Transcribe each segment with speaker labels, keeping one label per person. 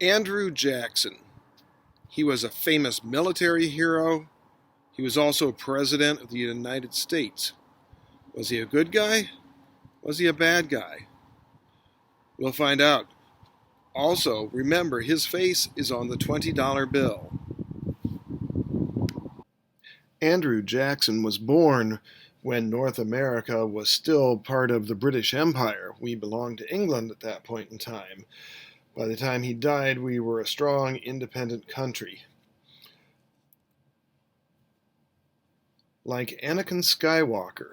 Speaker 1: Andrew Jackson. He was a famous military hero. He was also President of the United States. Was he a good guy? Was he a bad guy? We'll find out. Also, remember, his face is on the $20 bill. Andrew Jackson was born when North America was still part of the British Empire. We belonged to England at that point in time. By the time he died, we were a strong, independent country. Like Anakin Skywalker,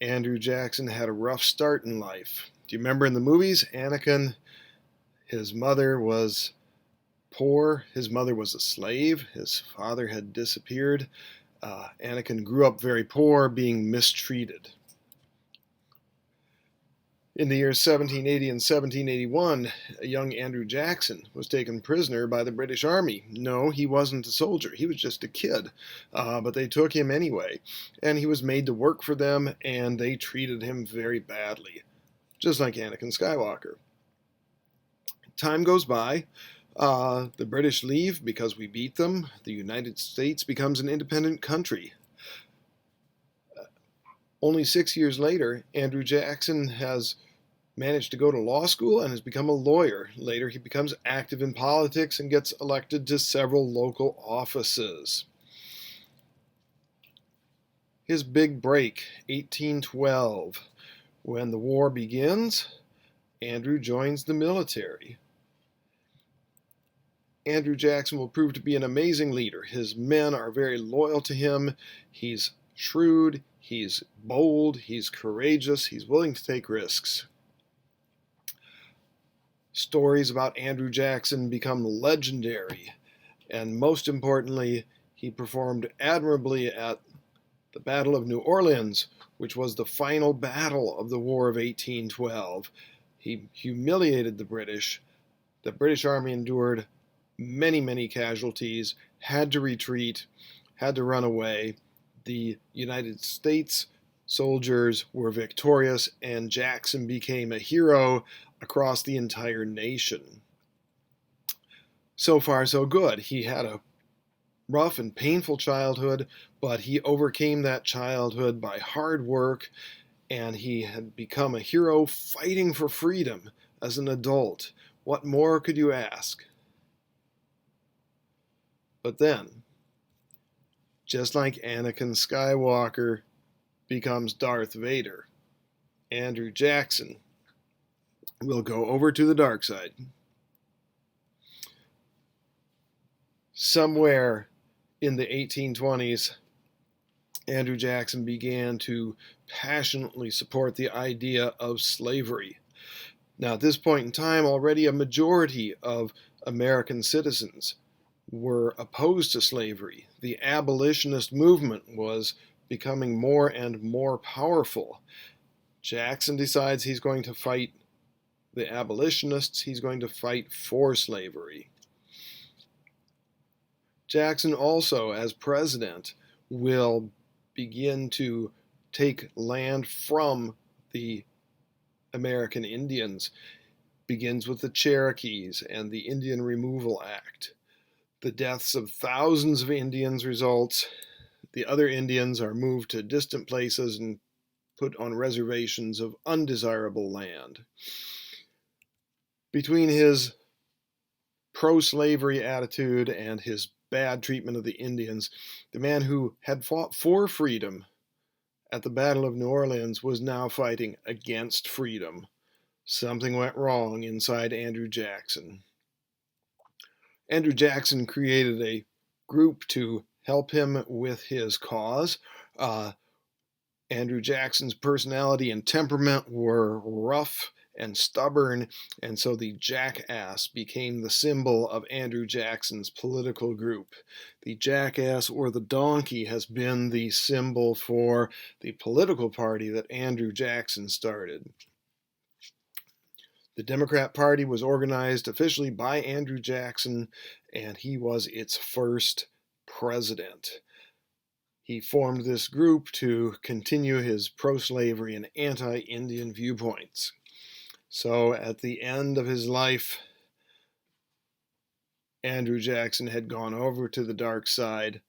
Speaker 1: Andrew Jackson had a rough start in life. Do you remember in the movies, Anakin, his mother was poor. His mother was a slave. His father had disappeared. Anakin grew up very poor, being mistreated. In the years 1780 and 1781, a young Andrew Jackson was taken prisoner by the British Army. No, he wasn't a soldier. He was just a kid. But they took him anyway. And he was made to work for them, and they treated him very badly. Just like Anakin Skywalker. Time goes by. The British leave because we beat them. The United States becomes an independent country. Only 6 years later, Andrew Jackson has managed to go to law school and has become a lawyer. Later, he becomes active in politics and gets elected to several local offices. His big break, 1812. When the war begins, Andrew joins the military. Andrew Jackson will prove to be an amazing leader. His men are very loyal to him. He's shrewd, he's bold, he's courageous, he's willing to take risks. Stories about Andrew Jackson become legendary, and most importantly, he performed admirably at the Battle of New Orleans, which was the final battle of the War of 1812. He humiliated the British. The British Army endured many, many casualties, had to retreat, had to run away. The United States soldiers were victorious, and Jackson became a hero across the entire nation. So far, so good. He had a rough and painful childhood, but he overcame that childhood by hard work, and he had become a hero fighting for freedom as an adult. What more could you ask? But then, just like Anakin Skywalker becomes Darth Vader, Andrew Jackson will go over to the dark side. Somewhere in the 1820s, Andrew Jackson began to passionately support the idea of slavery. Now, at this point in time, already a majority of American citizens were opposed to slavery. The abolitionist movement was becoming more and more powerful. Jackson decides he's going to fight the abolitionists. He's going to fight for slavery. Jackson also, as president, will begin to take land from the American Indians. Begins with the Cherokees and the Indian Removal Act. The deaths of thousands of Indians results. The other Indians are moved to distant places and put on reservations of undesirable land. Between his pro-slavery attitude and his bad treatment of the Indians, the man who had fought for freedom at the Battle of New Orleans was now fighting against freedom. Something went wrong inside Andrew Jackson. Andrew Jackson created a group to help him with his cause. Andrew Jackson's personality and temperament were rough and stubborn, and so the jackass became the symbol of Andrew Jackson's political group. The jackass or the donkey has been the symbol for the political party that Andrew Jackson started. The Democrat Party was organized officially by Andrew Jackson, and he was its first president. He formed this group to continue his pro-slavery and anti-Indian viewpoints. So at the end of his life, Andrew Jackson had gone over to the dark side,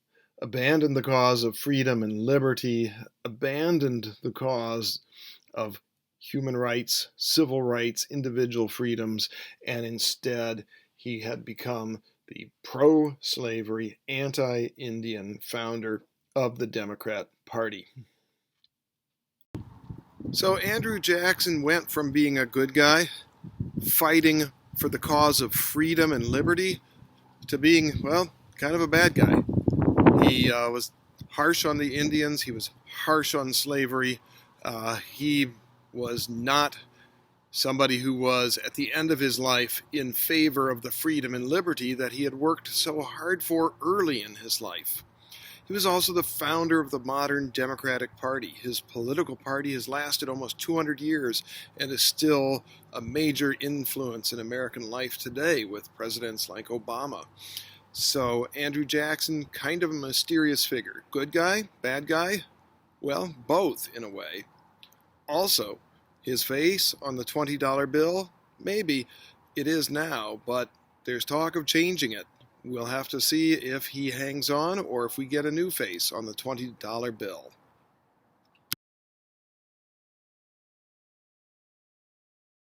Speaker 1: abandoned the cause of freedom and liberty, abandoned the cause of human rights, civil rights, individual freedoms, and instead he had become the pro-slavery, anti-Indian founder of the Democrat Party. So Andrew Jackson went from being a good guy, fighting for the cause of freedom and liberty, to being, well, kind of a bad guy. He was harsh on the Indians. He was harsh on slavery. He was not somebody who was, at the end of his life, in favor of the freedom and liberty that he had worked so hard for early in his life. He was also the founder of the modern Democratic Party. His political party has lasted almost 200 years and is still a major influence in American life today with presidents like Obama. So Andrew Jackson, kind of a mysterious figure. Good guy? Bad guy? Well, both in a way. Also, his face on the $20 bill? Maybe it is now, but there's talk of changing it. We'll have to see if he hangs on or if we get a new face on the $20 bill.